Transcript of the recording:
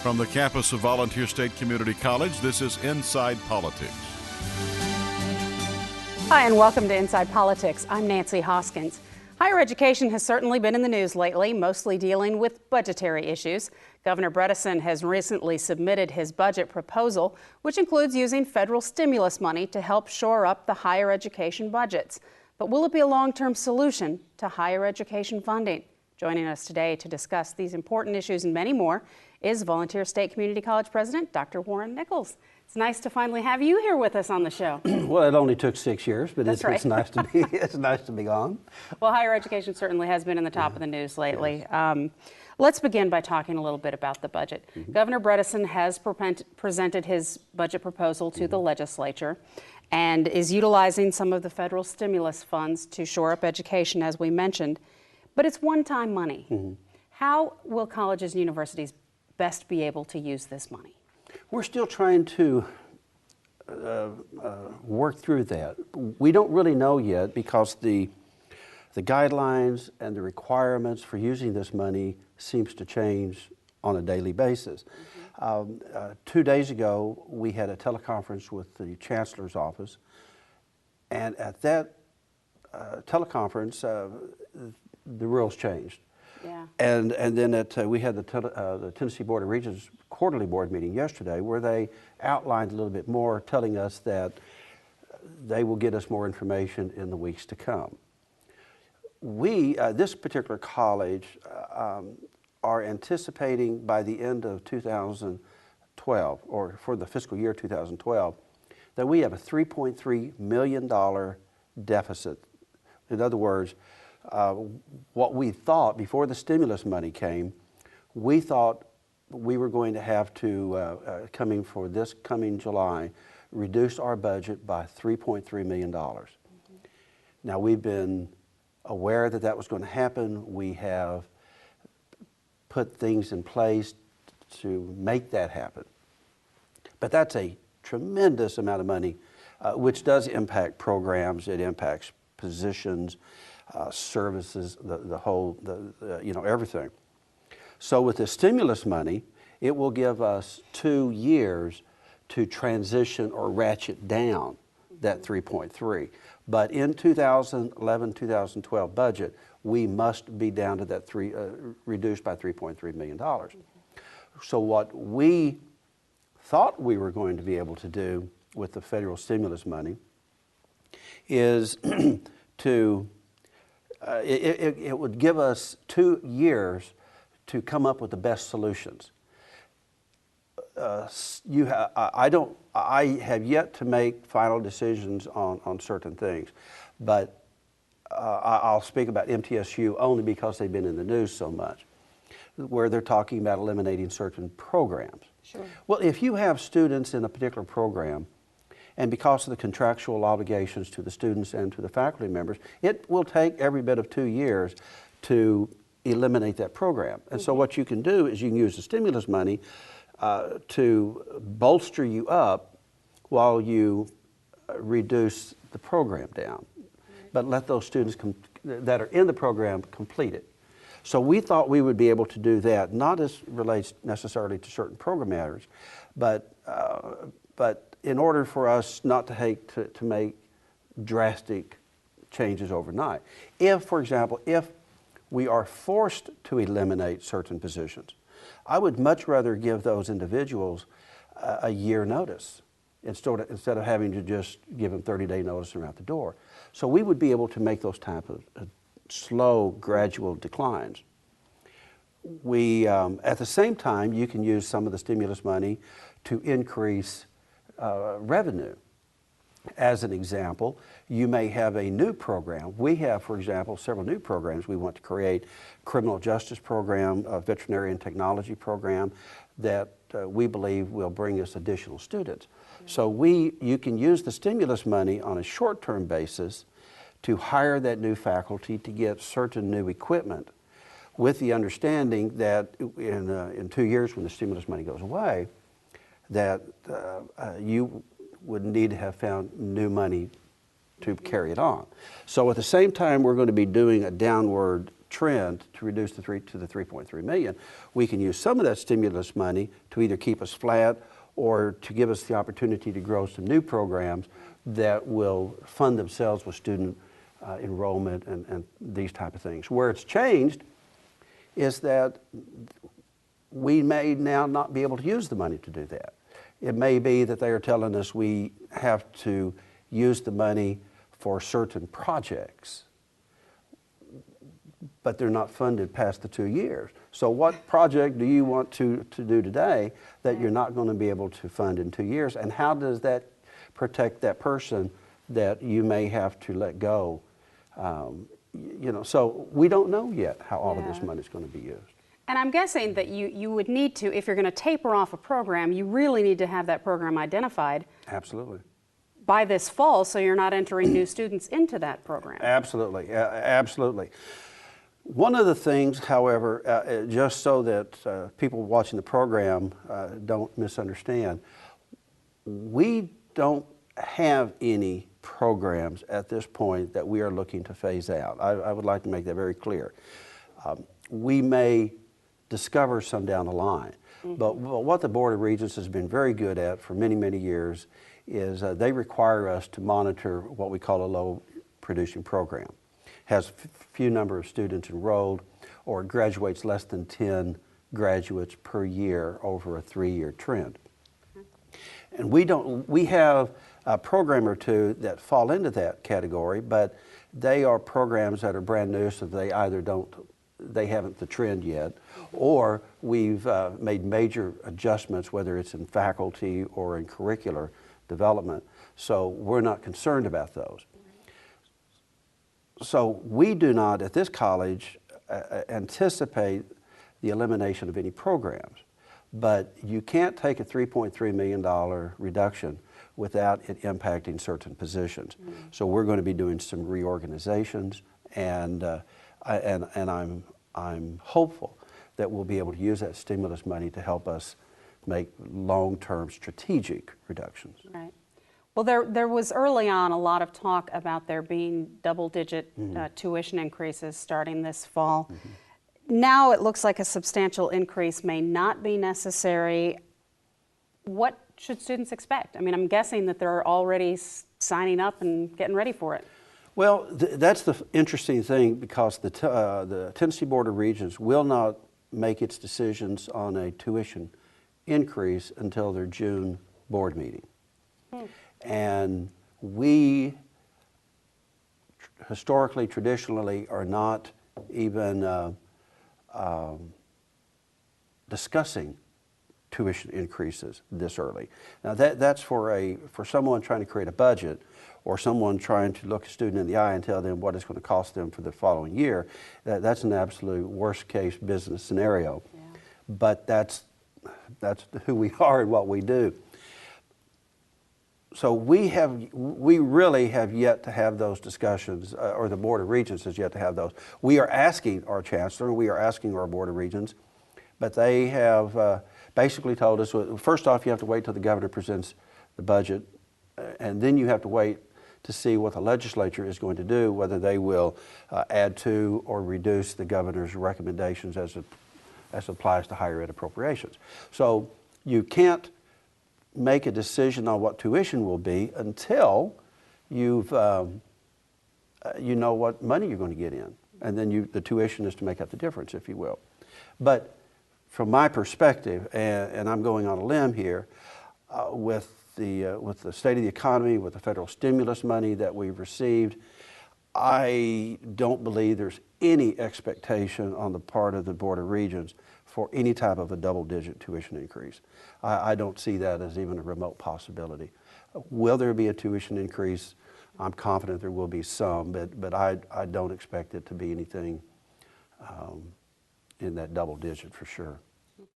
From the campus of Volunteer State Community College, this is Inside Politics. Hi, and welcome to Inside Politics. I'm Nancy Hauskins. Higher education has certainly been in the news lately, mostly dealing with budgetary issues. Governor Bredesen has recently submitted his budget proposal, which includes using federal stimulus money to help shore up the higher education budgets. But will it be a long-term solution to higher education funding? Joining us today to discuss these important issues and many more is Volunteer State Community College President Dr. Warren Nichols. It's nice to finally have you here with us on the show. Well, it only took 6 years, but it's nice to be on. Well, higher education certainly has been in the top of the news lately. Yes. Let's begin by talking a little bit about the budget. Governor Bredesen has presented his budget proposal to the legislature and is utilizing some of the federal stimulus funds to shore up education, as we mentioned. But it's one-time money. How will colleges and universities best be able to use this money? We're still trying to work through that. We don't really know yet because the guidelines and the requirements for using this money seems to change on a daily basis. 2 days ago, we had a teleconference with the Chancellor's office, and at that teleconference, the rules changed. Yeah. And then we had the Tennessee Board of Regents quarterly board meeting yesterday where they outlined a little bit more, telling us that they will get us more information in the weeks to come. We, this particular college, are anticipating by the end of 2012, or for the fiscal year 2012, that we have a $3.3 million deficit. In other words, what we thought before the stimulus money came, we thought we were going to have to, coming July, reduce our budget by $3.3 million. Now, we've been aware that that was going to happen. We have put things in place to make that happen. But that's a tremendous amount of money, which does impact programs, it impacts positions, services, everything. So with the stimulus money, it will give us 2 years to transition or ratchet down that 3.3. But in 2011-2012 budget, we must be down to that reduced by $3.3 million. So what we thought we were going to be able to do with the federal stimulus money is it would give us 2 years to come up with the best solutions. I have yet to make final decisions on certain things, but I'll speak about MTSU only because they've been in the news so much, where they're talking about eliminating certain programs. Sure. Well, if you have students in a particular program, and because of the contractual obligations to the students and to the faculty members, it will take every bit of 2 years to eliminate that program. And so what you can do is you can use the stimulus money to bolster you up while you reduce the program down. But let those students that are in the program complete it. So we thought we would be able to do that, not as relates necessarily to certain program matters, but in order for us not to make drastic changes overnight. If, for example, if we are forced to eliminate certain positions, I would much rather give those individuals a year notice instead of having to just give them 30-day notice and out the door. So we would be able to make those type of slow, gradual declines. We, at the same time, you can use some of the stimulus money to increase revenue. As an example, you may have a new program. We have, for example, several new programs. We want to create criminal justice program, a veterinary and technology program that we believe will bring us additional students. So you can use the stimulus money on a short-term basis to hire that new faculty, to get certain new equipment, with the understanding that in 2 years when the stimulus money goes away, that you would need to have found new money to carry it on. So at the same time, we're going to be doing a downward trend to reduce the 3.3 million, we can use some of that stimulus money to either keep us flat or to give us the opportunity to grow some new programs that will fund themselves with student enrollment and these type of things. Where it's changed is that we may now not be able to use the money to do that. It may be that they are telling us we have to use the money for certain projects, but they're not funded past the 2 years. So what project do you want to do today that you're not going to be able to fund in 2 years? And how does that protect that person that you may have to let go? So we don't know yet how all of this money is going to be used. And I'm guessing that you would need to, if you're going to taper off a program, you really need to have that program identified. Absolutely. By this fall, so you're not entering new students into that program. Absolutely, absolutely. One of the things, however, just so that people watching the program don't misunderstand, we don't have any programs at this point that we are looking to phase out. I would like to make that very clear. We may discover some down the line, but what the Board of Regents has been very good at for many, many years is they require us to monitor what we call a low producing program. Has few number of students enrolled or graduates less than 10 graduates per year over a 3-year trend. And we have a program or two that fall into that category, but they are programs that are brand new, so they either they haven't the trend yet, or we've made major adjustments, whether it's in faculty or in curricular development. So we're not concerned about those. So we do not, at this college, anticipate the elimination of any programs. But you can't take a $3.3 million reduction without it impacting certain positions. So we're going to be doing some reorganizations, and I'm hopeful that we'll be able to use that stimulus money to help us make long-term strategic reductions. Right. Well, there was early on a lot of talk about there being double-digit tuition increases starting this fall. Now it looks like a substantial increase may not be necessary. What should students expect? I mean, I'm guessing that they're already signing up and getting ready for it. Well, that's the interesting thing, because the Tennessee Board of Regents will not make its decisions on a tuition increase until their June board meeting. And we historically, traditionally, are not even discussing tuition increases this early. Now that's for someone trying to create a budget, or someone trying to look a student in the eye and tell them what it's going to cost them for the following year. That's an absolute worst case business scenario. Yeah. But that's who we are and what we do. So we really have yet to have those discussions, or the Board of Regents has yet to have those. We are asking our Chancellor, we are asking our Board of Regents, but they have basically told us, first off, you have to wait till the governor presents the budget, and then you have to wait to see what the legislature is going to do, whether they will add to or reduce the governor's recommendations as it applies to higher ed appropriations. So you can't make a decision on what tuition will be until you know what money you're going to get in, and then the tuition is to make up the difference, if you will. But from my perspective, and I'm going on a limb here, with the state of the economy, with the federal stimulus money that we've received, I don't believe there's any expectation on the part of the Board of Regents for any type of a double-digit tuition increase. I don't see that as even a remote possibility. Will there be a tuition increase? I'm confident there will be some, but I don't expect it to be anything in that double digit for sure.